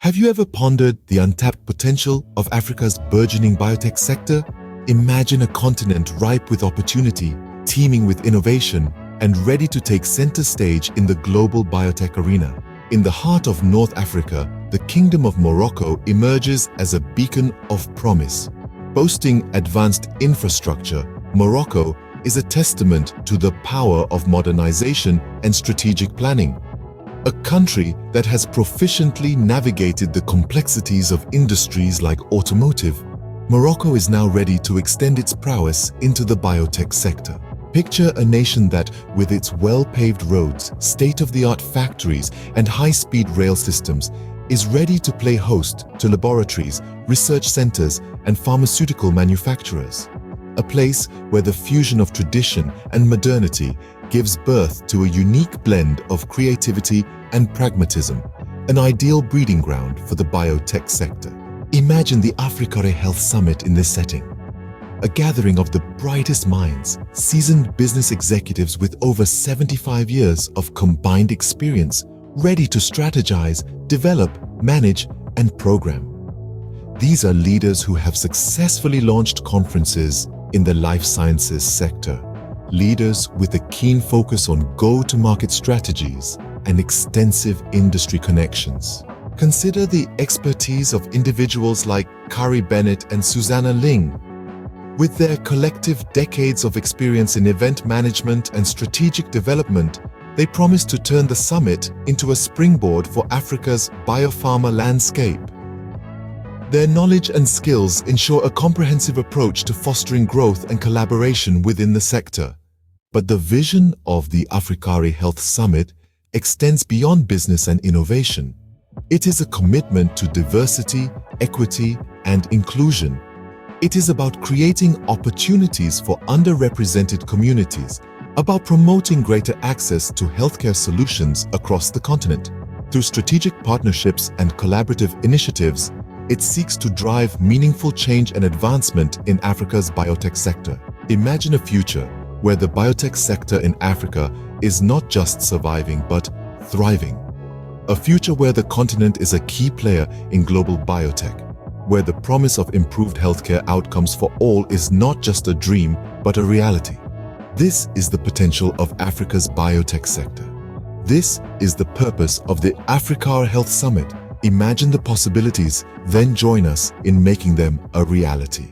Have you ever pondered the untapped potential of Africa's burgeoning biotech sector? Imagine a continent ripe with opportunity, teeming with innovation, and ready to take center stage in the global biotech arena. In the heart of North Africa, the Kingdom of Morocco emerges as a beacon of promise. Boasting advanced infrastructure, Morocco is a testament to the power of modernization and strategic planning. A country that has proficiently navigated the complexities of industries like automotive, Morocco is now ready to extend its prowess into the biotech sector. Picture a nation that, with its well-paved roads, state-of-the-art factories, and high-speed rail systems, is ready to play host to laboratories, research centers, and pharmaceutical manufacturers. A place where the fusion of tradition and modernity gives birth to a unique blend of creativity and pragmatism, an ideal breeding ground for the biotech sector. Imagine the Africa Health Summit in this setting. A gathering of the brightest minds, seasoned business executives with over 75 years of combined experience, ready to strategize, develop, manage, and program. These are leaders who have successfully launched conferences in the life sciences sector, leaders with a keen focus on go-to-market strategies and extensive industry connections. Consider the expertise of individuals like Kari Bennett and Susanna Ling. With their collective decades of experience in event management and strategic development, they promise to turn the summit into a springboard for Africa's biopharma landscape. Their knowledge and skills ensure a comprehensive approach to fostering growth and collaboration within the sector. But the vision of the Africa Health Summit extends beyond business and innovation. It is a commitment to diversity, equity, and inclusion. It is about creating opportunities for underrepresented communities, about promoting greater access to healthcare solutions across the continent. Through strategic partnerships and collaborative initiatives, it seeks to drive meaningful change and advancement in Africa's biotech sector. Imagine a future where the biotech sector in Africa is not just surviving but thriving. A future where the continent is a key player in global biotech, where the promise of improved healthcare outcomes for all is not just a dream but a reality. This is the potential of Africa's biotech sector. This is the purpose of the Africa Health Summit. Imagine the possibilities, then join us in making them a reality.